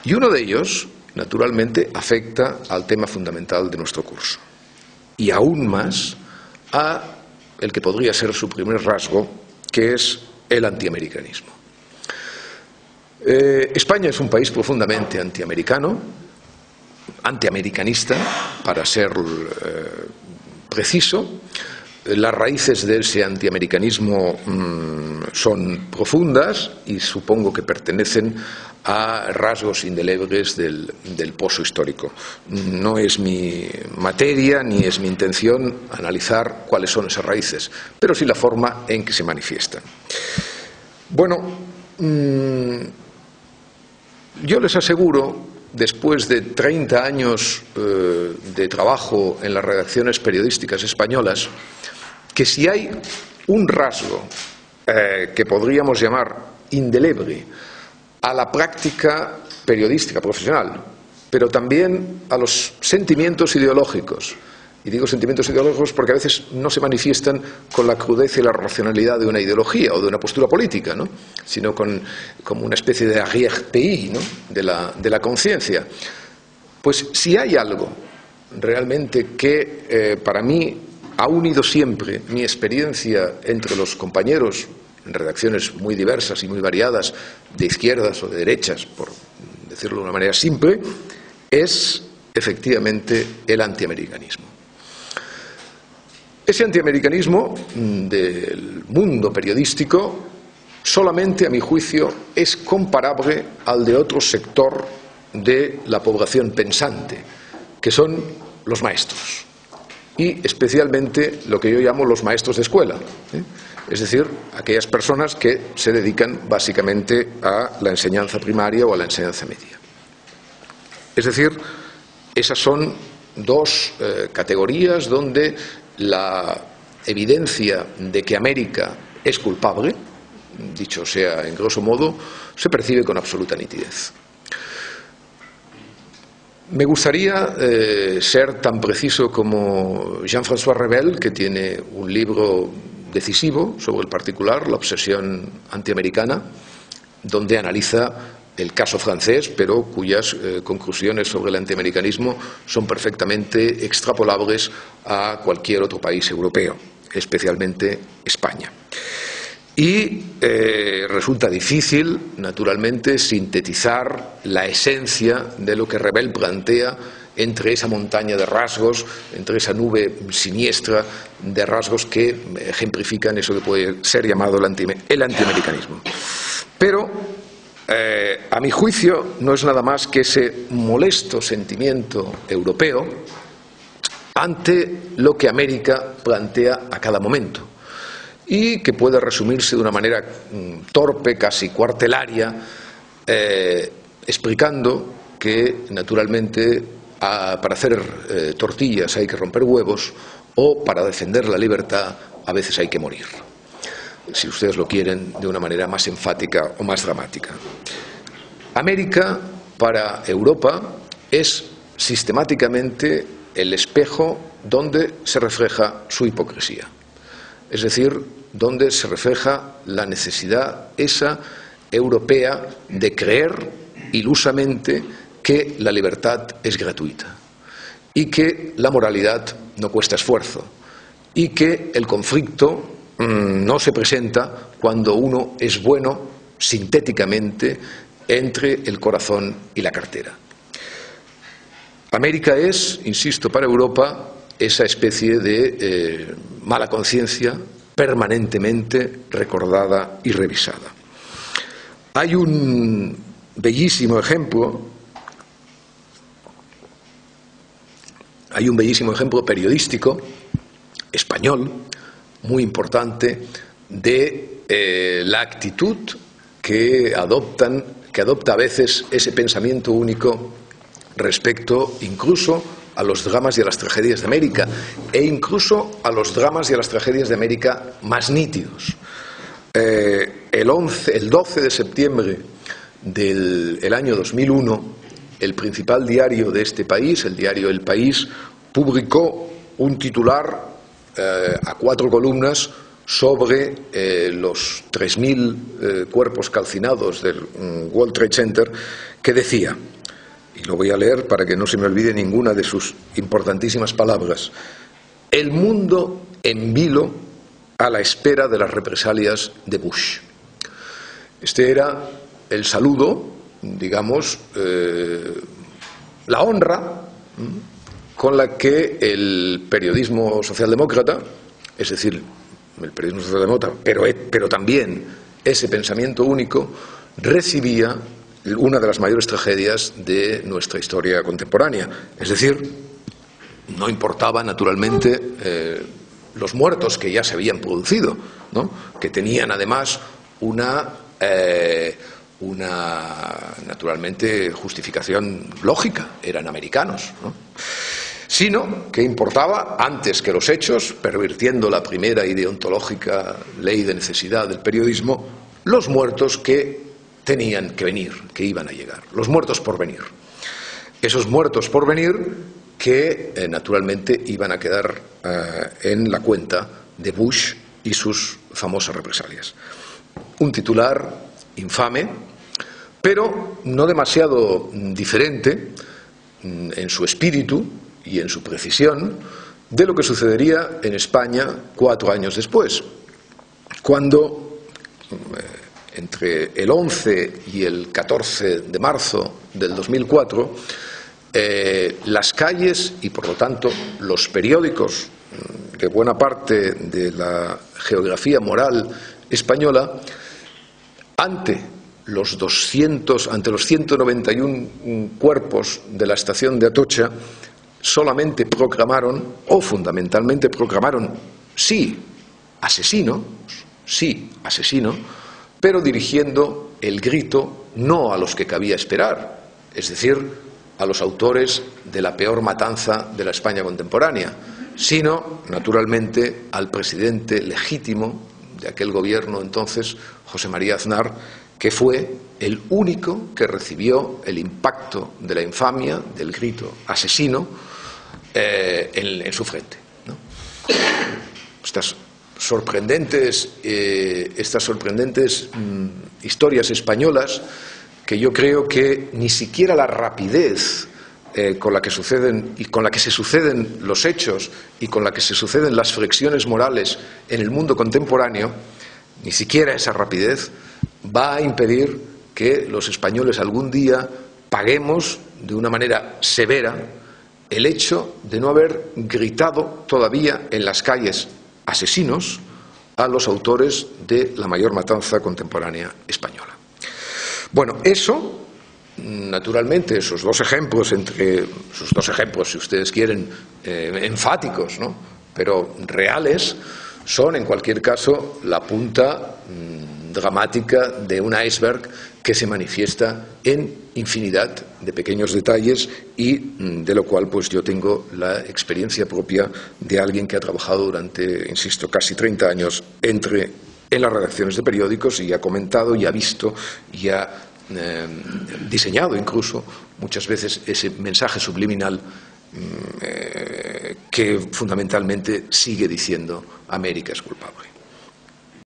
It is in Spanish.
Y uno de ellos, naturalmente, afecta al tema fundamental de nuestro curso. Y aún más a el que podría ser su primer rasgo, que es el antiamericanismo. España es un país profundamente antiamericanista, para ser preciso. Las raíces de ese antiamericanismo son profundas y supongo que pertenecen a rasgos indelebles del pozo histórico. No es mi materia ni es mi intención analizar cuáles son esas raíces, pero sí la forma en que se manifiestan. Bueno, yo les aseguro, después de 30 años de trabajo en las redacciones periodísticas españolas, que si hay un rasgo que podríamos llamar indeleble a la práctica periodística profesional, pero también a los sentimientos ideológicos, y digo sentimientos ideológicos porque a veces no se manifiestan con la crudeza y la racionalidad de una ideología o de una postura política, ¿no?, sino como una especie de arrière-pays, ¿no?, de la conciencia. Pues si hay algo realmente que para mí ha unido siempre mi experiencia entre los compañeros en redacciones muy diversas y muy variadas, de izquierdas o de derechas, por decirlo de una manera simple, es efectivamente el antiamericanismo. Ese antiamericanismo del mundo periodístico solamente, a mi juicio, es comparable al de otro sector de la población pensante, que son los maestros. Y especialmente lo que yo llamo los maestros de escuela, es decir, aquellas personas que se dedican básicamente a la enseñanza primaria o a la enseñanza media. Es decir, esas son dos categorías donde la evidencia de que América es culpable, dicho sea en grosso modo, se percibe con absoluta nitidez. Me gustaría ser tan preciso como Jean-François Revel, que tiene un libro decisivo sobre el particular, La obsesión antiamericana, donde analiza el caso francés, pero cuyas conclusiones sobre el antiamericanismo son perfectamente extrapolables a cualquier otro país europeo, especialmente España. Y resulta difícil, naturalmente, sintetizar la esencia de lo que Revel plantea entre esa montaña de rasgos, entre esa nube siniestra de rasgos que ejemplifican eso que puede ser llamado el antiamericanismo. Pero, a mi juicio, no es nada más que ese molesto sentimiento europeo ante lo que América plantea a cada momento, y que puede resumirse de una manera torpe, casi cuartelaria, explicando que, naturalmente, para hacer tortillas hay que romper huevos, o para defender la libertad a veces hay que morir, si ustedes lo quieren de una manera más enfática o más dramática. América, para Europa, es sistemáticamente el espejo donde se refleja su hipocresía. Es decir, donde se refleja la necesidad esa europea de creer ilusamente que la libertad es gratuita y que la moralidad no cuesta esfuerzo y que el conflicto no se presenta cuando uno es bueno sintéticamente entre el corazón y la cartera. América es, insisto, para Europa esa especie de mala conciencia permanentemente recordada y revisada. Hay un bellísimo ejemplo periodístico español muy importante de la actitud que adopta a veces ese pensamiento único respecto incluso a los dramas y a las tragedias de América, e incluso a los dramas y a las tragedias de América más nítidos. El 12 de septiembre del año 2001, el principal diario de este país, el diario El País, publicó un titular a 4 columnas sobre los 3.000 cuerpos calcinados del World Trade Center, que decía, y lo voy a leer para que no se me olvide ninguna de sus importantísimas palabras: el mundo en vilo a la espera de las represalias de Bush. Este era el saludo, digamos, la honra con la que el periodismo socialdemócrata, es decir, el periodismo socialdemócrata, pero también ese pensamiento único, recibía una de las mayores tragedias de nuestra historia contemporánea. Es decir, no importaba naturalmente los muertos que ya se habían producido, ¿no?, que tenían además una naturalmente justificación lógica, eran americanos, ¿no?, sino que importaba, antes que los hechos, pervirtiendo la primera y deontológica ley de necesidad del periodismo, los muertos que tenían que venir, que iban a llegar, los muertos por venir. Esos muertos por venir que naturalmente iban a quedar en la cuenta de Bush y sus famosas represalias. Un titular infame, pero no demasiado diferente en su espíritu y en su precisión de lo que sucedería en España 4 años después, cuando entre el 11 y el 14 de marzo del 2004 las calles y por lo tanto los periódicos de buena parte de la geografía moral española, ante los 191 cuerpos de la estación de Atocha, solamente proclamaron, o fundamentalmente proclamaron, sí, asesino, pero dirigiendo el grito no a los que cabía esperar, es decir, a los autores de la peor matanza de la España contemporánea, sino, naturalmente, al presidente legítimo de aquel gobierno entonces, José María Aznar, que fue el único que recibió el impacto de la infamia, del grito asesino, en su frente, ¿no? Estas sorprendentes historias españolas, que yo creo que ni siquiera la rapidez con la que suceden y con la que se suceden los hechos y con la que se suceden las flexiones morales en el mundo contemporáneo, ni siquiera esa rapidez va a impedir que los españoles algún día paguemos de una manera severa el hecho de no haber gritado todavía en las calles asesinos a los autores de la mayor matanza contemporánea española. Bueno, eso, naturalmente, esos dos ejemplos, si ustedes quieren, enfáticos, ¿no?, pero reales, son en cualquier caso la punta dramática de un iceberg que se manifiesta en infinidad de pequeños detalles y de lo cual pues yo tengo la experiencia propia de alguien que ha trabajado durante, insisto, casi 30 años en las redacciones de periódicos y ha comentado y ha visto y ha diseñado incluso muchas veces ese mensaje subliminal que fundamentalmente sigue diciendo América es culpable.